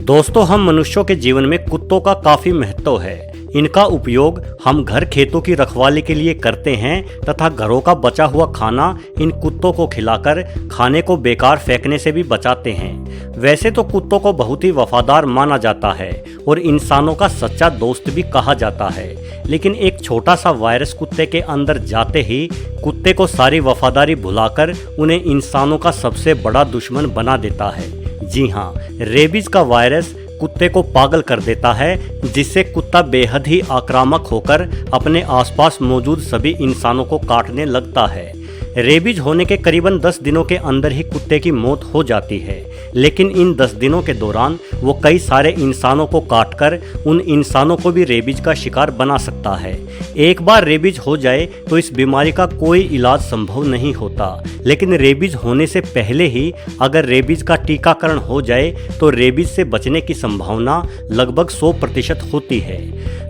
दोस्तों, हम मनुष्यों के जीवन में कुत्तों का काफी महत्व है। इनका उपयोग हम घर खेतों की रखवाली के लिए करते हैं तथा घरों का बचा हुआ खाना इन कुत्तों को खिलाकर खाने को बेकार फेंकने से भी बचाते हैं। वैसे तो कुत्तों को बहुत ही वफादार माना जाता है और इंसानों का सच्चा दोस्त भी कहा जाता है, लेकिन एक छोटा सा वायरस कुत्ते के अंदर जाते ही कुत्ते को सारी वफादारी भुलाकर उन्हें इंसानों का सबसे बड़ा दुश्मन बना देता है। जी हाँ, रेबीज का वायरस कुत्ते को पागल कर देता है, जिससे कुत्ता बेहद ही आक्रामक होकर अपने आसपास मौजूद सभी इंसानों को काटने लगता है। रेबीज होने के करीबन 10 दिनों के अंदर ही कुत्ते की मौत हो जाती है, लेकिन इन 10 दिनों के दौरान वो कई सारे इंसानों को काटकर उन इंसानों को भी रेबीज का शिकार बना सकता है। एक बार रेबीज हो जाए तो इस बीमारी का कोई इलाज संभव नहीं होता, लेकिन रेबीज होने से पहले ही अगर रेबीज का टीकाकरण हो जाए तो रेबीज से बचने की संभावना लगभग 100% होती है।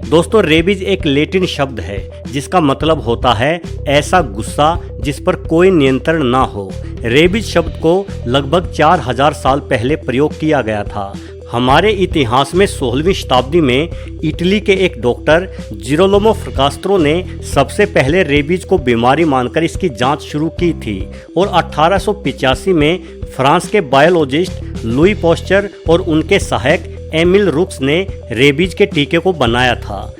दोस्तों, रेबीज एक लैटिन शब्द है जिसका मतलब होता है ऐसा गुस्सा जिस पर कोई नियंत्रण ना हो। रेबीज शब्द को लगभग 4000 साल पहले प्रयोग किया गया था। हमारे इतिहास में 16वीं शताब्दी में इटली के एक डॉक्टर जिरोलोमो फ्रकास्त्रो ने सबसे पहले रेबीज को बीमारी मानकर इसकी जांच शुरू की थी और 1885 में फ्रांस के बायोलॉजिस्ट लुई पोस्चर और उनके सहायक एमिल रुक्स ने रेबीज के टीके को बनाया था।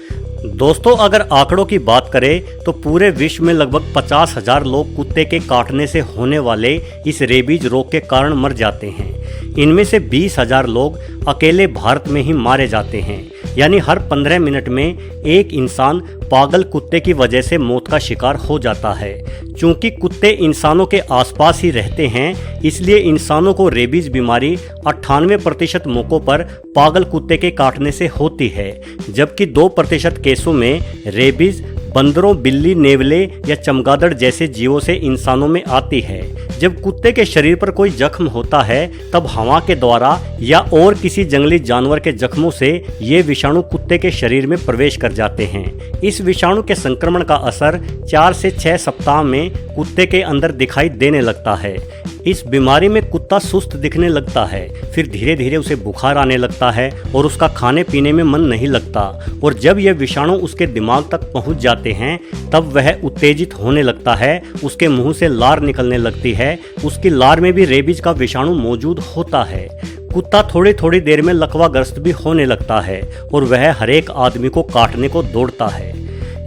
दोस्तों, अगर आंकड़ों की बात करें तो पूरे विश्व में लगभग 50,000 लोग कुत्ते के काटने से होने वाले इस रेबीज रोग के कारण मर जाते हैं। इनमें से 20,000 लोग अकेले भारत में ही मारे जाते हैं, यानी हर 15 मिनट में एक इंसान पागल कुत्ते की वजह से मौत का शिकार हो जाता है। चूंकि कुत्ते इंसानों के आसपास ही रहते हैं, इसलिए इंसानों को रेबीज बीमारी 98% मौकों पर पागल कुत्ते के काटने से होती है, जबकि 2% केसों में रेबीज बंदरों, बिल्ली, नेवले या चमगादड़ जैसे जीवों से इंसानों में आती है। जब कुत्ते के शरीर पर कोई जख्म होता है तब हवा के द्वारा या और किसी जंगली जानवर के जख्मों से ये विषाणु कुत्ते के शरीर में प्रवेश कर जाते हैं। इस विषाणु के संक्रमण का असर 4 से 6 सप्ताह में कुत्ते के अंदर दिखाई देने लगता है। इस बीमारी में कुत्ता सुस्त दिखने लगता है, फिर धीरे धीरे उसे बुखार आने लगता है और उसका खाने पीने में मन नहीं लगता, और जब यह विषाणु उसके दिमाग तक पहुंच जाते हैं तब वह उत्तेजित होने लगता है, उसके मुंह से लार निकलने लगती है। उसकी लार में भी रेबीज का विषाणु मौजूद होता है। कुत्ता थोड़ी थोड़ी देर में लकवाग्रस्त भी होने लगता है और वह हर एक आदमी को काटने को दौड़ता है।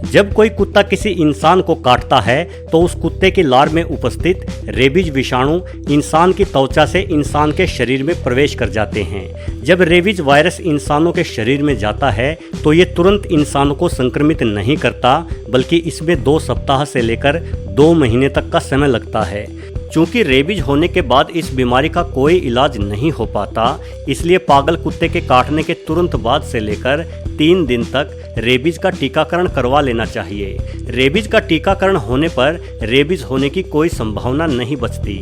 जब कोई कुत्ता किसी इंसान को काटता है तो उस कुत्ते की लार में उपस्थित रेबीज विषाणु इंसान की त्वचा से इंसान के शरीर में प्रवेश कर जाते हैं। जब रेबीज वायरस इंसानों के शरीर में जाता है तो ये तुरंत इंसानों को संक्रमित नहीं करता, बल्कि इसमें 2 सप्ताह से लेकर 2 महीने तक का समय लगता है। चूंकि रेबीज होने के बाद इस बीमारी का कोई इलाज नहीं हो पाता, इसलिए पागल कुत्ते के काटने के तुरंत बाद से लेकर 3 दिन तक रेबीज का टीकाकरण करवा लेना चाहिए। रेबीज का टीकाकरण होने पर रेबीज होने की कोई संभावना नहीं बचती।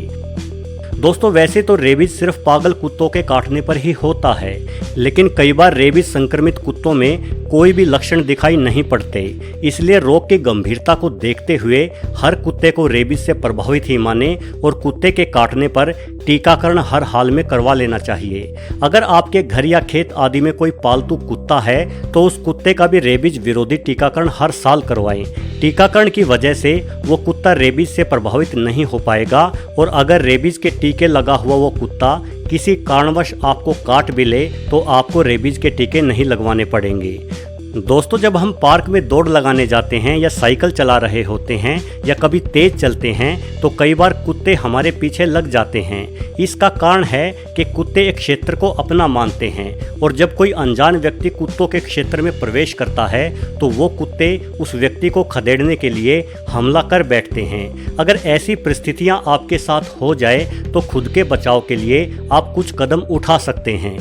दोस्तों, वैसे तो रेबीज सिर्फ पागल कुत्तों के काटने पर ही होता है, लेकिन कई बार रेबीज संक्रमित कुत्तों में कोई भी लक्षण दिखाई नहीं पड़ते। इसलिए रोग की गंभीरता को देखते हुए हर कुत्ते को रेबीज से प्रभावित ही माने और कुत्ते के काटने पर टीकाकरण हर हाल में करवा लेना चाहिए। अगर आपके घर या खेत आदि में कोई पालतू कुत्ता है तो उस कुत्ते का भी रेबीज विरोधी टीकाकरण हर साल करवाएं। टीकाकरण की वजह से वो कुत्ता रेबीज से प्रभावित नहीं हो पाएगा, और अगर रेबीज के टीके लगा हुआ वो कुत्ता किसी कारणवश आपको काट भी ले तो आपको रेबीज के टीके नहीं लगवाने पड़ेंगे। दोस्तों, जब हम पार्क में दौड़ लगाने जाते हैं या साइकिल चला रहे होते हैं या कभी तेज चलते हैं तो कई बार कुत्ते हमारे पीछे लग जाते हैं। इसका कारण है कि कुत्ते एक क्षेत्र को अपना मानते हैं, और जब कोई अनजान व्यक्ति कुत्तों के क्षेत्र में प्रवेश करता है तो वो कुत्ते उस व्यक्ति को खदेड़ने के लिए हमला कर बैठते हैं। अगर ऐसी परिस्थितियां आपके साथ हो जाए तो खुद के बचाव के लिए आप कुछ कदम उठा सकते हैं।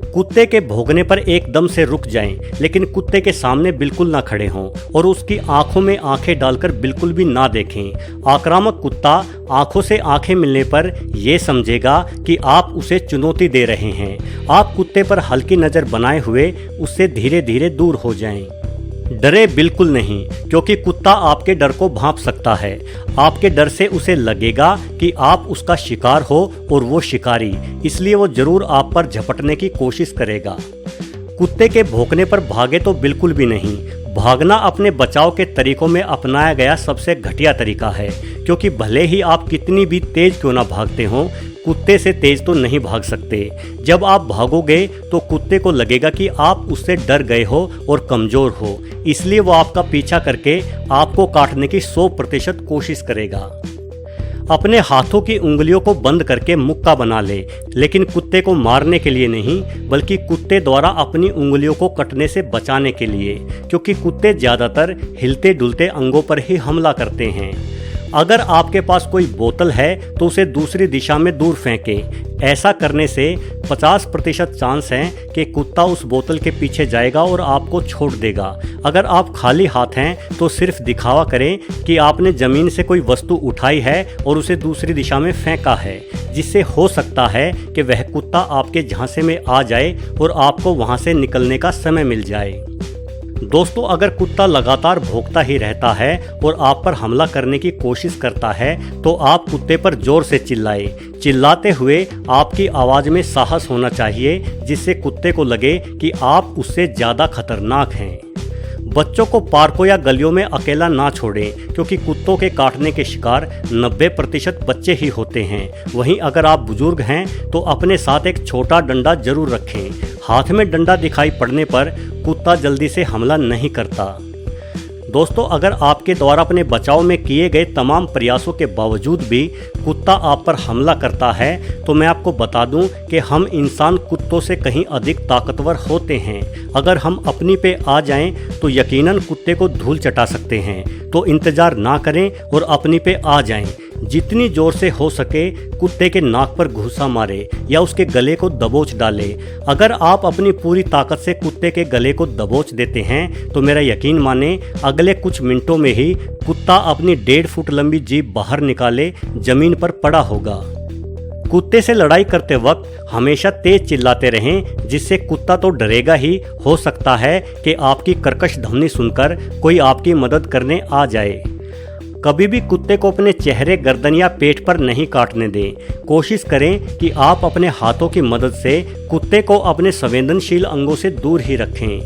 कुत्ते के भौंकने पर एकदम से रुक जाएं, लेकिन कुत्ते के सामने बिल्कुल ना खड़े हों और उसकी आंखों में आंखें डालकर बिल्कुल भी ना देखें। आक्रामक कुत्ता आंखों से आंखें मिलने पर यह समझेगा कि आप उसे चुनौती दे रहे हैं। आप कुत्ते पर हल्की नज़र बनाए हुए उससे धीरे धीरे दूर हो जाएं। डरे बिल्कुल नहीं, क्योंकि कुत्ता आपके डर को भांप सकता है। आपके डर से उसे लगेगा कि आप उसका शिकार हो और वो शिकारी, इसलिए वो जरूर आप पर झपटने की कोशिश करेगा। कुत्ते के भौंकने पर भागे तो बिल्कुल भी नहीं। भागना अपने बचाव के तरीकों में अपनाया गया सबसे घटिया तरीका है, क्योंकि भले ही आप कितनी भी तेज क्यों ना भागते हो, कुत्ते से तेज तो नहीं भाग सकते। जब आप भागोगे तो कुत्ते को लगेगा कि आप उससे डर गए हो और कमज़ोर हो, इसलिए वो आपका पीछा करके आपको काटने की 100% कोशिश करेगा। अपने हाथों की उंगलियों को बंद करके मुक्का बना ले, लेकिन कुत्ते को मारने के लिए नहीं, बल्कि कुत्ते द्वारा अपनी उंगलियों को कटने से बचाने के लिए, क्योंकि कुत्ते ज़्यादातर हिलते डुलते अंगों पर ही हमला करते हैं। अगर आपके पास कोई बोतल है तो उसे दूसरी दिशा में दूर फेंकें। ऐसा करने से 50% चांस है कि कुत्ता उस बोतल के पीछे जाएगा और आपको छोड़ देगा। अगर आप खाली हाथ हैं तो सिर्फ दिखावा करें कि आपने ज़मीन से कोई वस्तु उठाई है और उसे दूसरी दिशा में फेंका है, जिससे हो सकता है कि वह कुत्ता आपके झांसे में आ जाए और आपको वहां से निकलने का समय मिल जाए। दोस्तों, अगर कुत्ता लगातार भौंकता ही रहता है और आप पर हमला करने की कोशिश करता है तो आप कुत्ते पर जोर से चिल्लाएं। चिल्लाते हुए आपकी आवाज़ में साहस होना चाहिए, जिससे कुत्ते को लगे कि आप उससे ज़्यादा खतरनाक हैं। बच्चों को पार्कों या गलियों में अकेला ना छोड़ें, क्योंकि कुत्तों के काटने के शिकार 90% बच्चे ही होते हैं। वहीं अगर आप बुजुर्ग हैं तो अपने साथ एक छोटा डंडा जरूर रखें। हाथ में डंडा दिखाई पड़ने पर कुत्ता जल्दी से हमला नहीं करता। दोस्तों, अगर आपके द्वारा अपने बचाव में किए गए तमाम प्रयासों के बावजूद भी कुत्ता आप पर हमला करता है तो मैं आपको बता दूं कि हम इंसान कुत्तों से कहीं अधिक ताकतवर होते हैं। अगर हम अपनी पे आ जाएं तो यकीनन कुत्ते को धूल चटा सकते हैं। तो इंतज़ार ना करें और अपनी पे आ जाएं। जितनी जोर से हो सके कुत्ते के नाक पर घूंसा मारे या उसके गले को दबोच डाले। अगर आप अपनी पूरी ताकत से कुत्ते के गले को दबोच देते हैं तो मेरा यकीन माने अगले कुछ मिनटों में ही कुत्ता अपनी 1.5 फुट लंबी जीभ बाहर निकाले जमीन पर पड़ा होगा। कुत्ते से लड़ाई करते वक्त हमेशा तेज चिल्लाते रहें, जिससे कुत्ता तो डरेगा ही, हो सकता है कि आपकी कर्कश ध्वनि सुनकर कोई आपकी मदद करने आ जाए। कभी भी कुत्ते को अपने चेहरे, गर्दन या पेट पर नहीं काटने दें। कोशिश करें कि आप अपने हाथों की मदद से कुत्ते को अपने संवेदनशील अंगों से दूर ही रखें।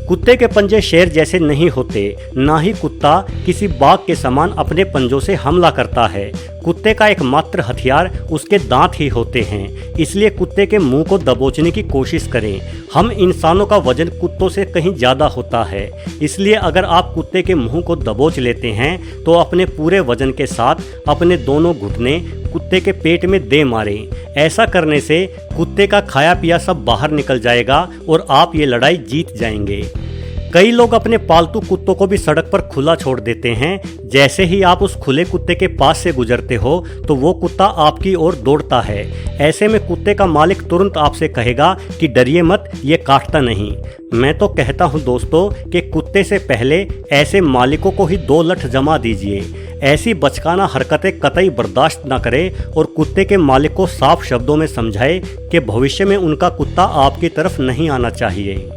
कुत्ते के पंजे शेर जैसे नहीं होते, ना ही कुत्ता किसी बाघ के समान अपने पंजों से हमला करता है। कुत्ते का एकमात्र हथियार उसके दांत ही होते हैं, इसलिए कुत्ते के मुंह को दबोचने की कोशिश करें। हम इंसानों का वजन कुत्तों से कहीं ज़्यादा होता है, इसलिए अगर आप कुत्ते के मुंह को दबोच लेते हैं तो अपने पूरे वजन के साथ अपने दोनों घुटने कुत्ते के पेट में दे मारें। ऐसा करने से कुत्ते का खाया पिया सब बाहर निकल जाएगा और आप ये लड़ाई जीत जाएंगे। कई लोग अपने पालतू कुत्तों को भी सड़क पर खुला छोड़ देते हैं। जैसे ही आप उस खुले कुत्ते के पास से गुजरते हो तो वो कुत्ता आपकी ओर दौड़ता है। ऐसे में कुत्ते का मालिक तुरंत आपसे कहेगा कि डरिए मत, ये काटता नहीं। मैं तो कहता हूँ दोस्तों कि कुत्ते से पहले ऐसे मालिकों को ही 2 लठ जमा दीजिए। ऐसी बचकाना हरकतें कतई बर्दाश्त न करें और कुत्ते के मालिक को साफ शब्दों में समझाए कि भविष्य में उनका कुत्ता आपकी तरफ नहीं आना चाहिए।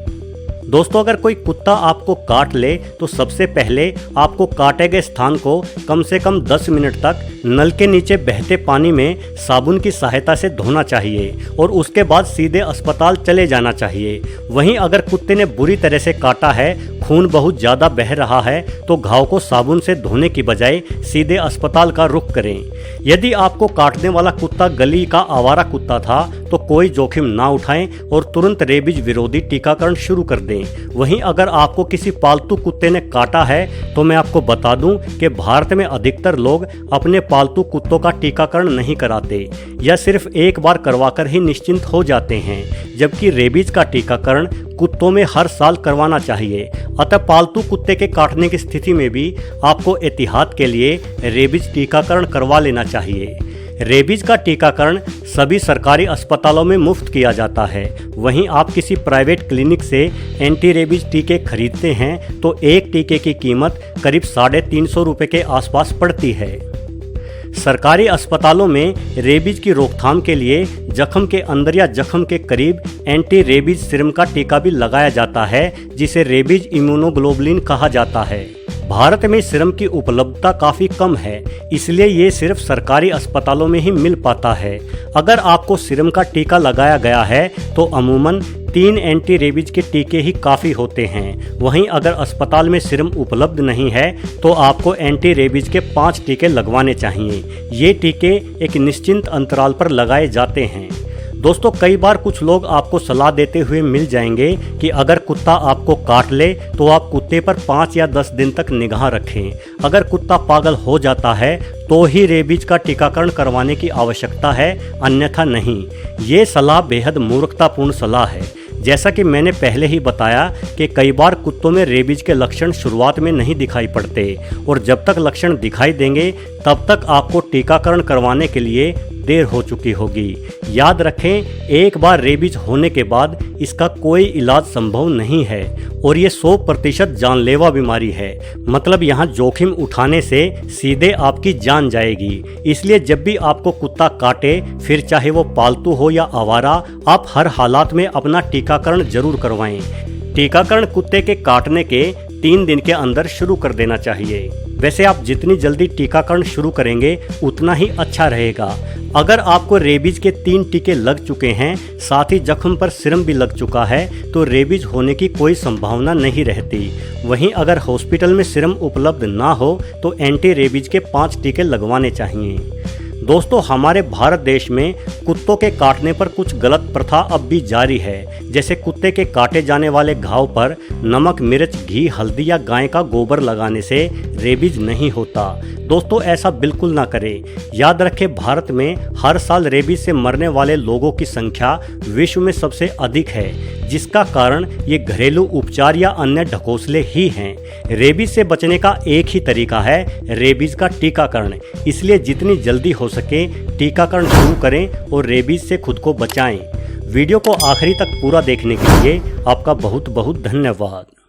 दोस्तों, अगर कोई कुत्ता आपको काट ले तो सबसे पहले आपको काटे गए स्थान को कम से कम 10 मिनट तक नल के नीचे बहते पानी में साबुन की सहायता से धोना चाहिए और उसके बाद सीधे अस्पताल चले जाना चाहिए। वहीं अगर कुत्ते ने बुरी तरह से काटा है, खून बहुत ज़्यादा बह रहा है, तो घाव को साबुन से धोने की बजाय सीधे अस्पताल का रुख करें। यदि आपको काटने वाला कुत्ता गली का आवारा कुत्ता था तो कोई जोखिम ना उठाएं और तुरंत रेबीज विरोधी टीकाकरण शुरू कर दें। वहीं अगर आपको किसी पालतू कुत्ते ने काटा है तो मैं आपको बता दूं कि भारत में अधिकतर लोग अपने पालतू कुत्तों का टीकाकरण नहीं कराते या सिर्फ एक बार करवाकर ही निश्चिंत हो जाते हैं, जबकि रेबीज का टीकाकरण कुत्तों में हर साल करवाना चाहिए। अतः पालतू कुत्ते के काटने की स्थिति में भी आपको एहतियात के लिए रेबीज टीकाकरण करवा लेना चाहिए। रेबीज का टीकाकरण सभी सरकारी अस्पतालों में मुफ्त किया जाता है। वहीं आप किसी प्राइवेट क्लिनिक से एंटी रेबीज टीके खरीदते हैं तो एक टीके की कीमत करीब 350 रुपये के आसपास पड़ती है। सरकारी अस्पतालों में रेबीज की रोकथाम के लिए जख्म के अंदर या जख्म के करीब एंटी रेबीज सीरम का टीका भी लगाया जाता है, जिसे रेबीज इम्यूनोग्लोबुलिन कहा जाता है। भारत में सीरम की उपलब्धता काफ़ी कम है, इसलिए ये सिर्फ सरकारी अस्पतालों में ही मिल पाता है। अगर आपको सीरम का टीका लगाया गया है तो अमूमन 3 एंटी रेबीज के टीके ही काफ़ी होते हैं। वहीं अगर अस्पताल में सीरम उपलब्ध नहीं है तो आपको एंटी रेबीज के 5 टीके लगवाने चाहिए। ये टीके एक निश्चित अंतराल पर लगाए जाते हैं। दोस्तों, कई बार कुछ लोग आपको सलाह देते हुए मिल जाएंगे कि अगर कुत्ता आपको काट ले तो आप कुत्ते पर 5 या 10 दिन तक निगाह रखें। अगर कुत्ता पागल हो जाता है तो ही रेबीज का टीकाकरण करवाने की आवश्यकता है, अन्यथा नहीं। ये सलाह बेहद मूर्खतापूर्ण सलाह है। जैसा कि मैंने पहले ही बताया कि कई बार कुत्तों में रेबीज के लक्षण शुरुआत में नहीं दिखाई पड़ते और जब तक लक्षण दिखाई देंगे तब तक आपको टीकाकरण करवाने के लिए देर हो चुकी होगी। याद रखें, एक बार रेबीज होने के बाद इसका कोई इलाज संभव नहीं है और ये 100% जानलेवा बीमारी है। मतलब यहाँ जोखिम उठाने से सीधे आपकी जान जाएगी। इसलिए जब भी आपको कुत्ता काटे, फिर चाहे वो पालतू हो या आवारा, आप हर हालात में अपना टीकाकरण जरूर करवाएं। टीकाकरण कुत्ते के काटने के 3 दिन के अंदर शुरू कर देना चाहिए। वैसे आप जितनी जल्दी टीकाकरण शुरू करेंगे उतना ही अच्छा रहेगा। अगर आपको रेबीज के 3 टीके लग चुके हैं, साथ ही जख्म पर सीरम भी लग चुका है, तो रेबीज होने की कोई संभावना नहीं रहती। वहीं अगर हॉस्पिटल में सीरम उपलब्ध ना हो तो एंटी रेबीज के 5 टीके लगवाने चाहिए। दोस्तों, हमारे भारत देश में कुत्तों के काटने पर कुछ गलत प्रथा अब भी जारी है। जैसे कुत्ते के काटे जाने वाले घाव पर नमक, मिर्च, घी, हल्दी या गाय का गोबर लगाने से रेबीज नहीं होता। दोस्तों, ऐसा बिल्कुल ना करें। याद रखें, भारत में हर साल रेबीज से मरने वाले लोगों की संख्या विश्व में सबसे अधिक है, जिसका कारण ये घरेलू उपचार या अन्य ढकोसले ही हैं। रेबीज से बचने का एक ही तरीका है, रेबीज का टीकाकरण। इसलिए जितनी जल्दी हो सके टीकाकरण शुरू करें और रेबीज से खुद को बचाएं। वीडियो को आखिरी तक पूरा देखने के लिए आपका बहुत बहुत धन्यवाद।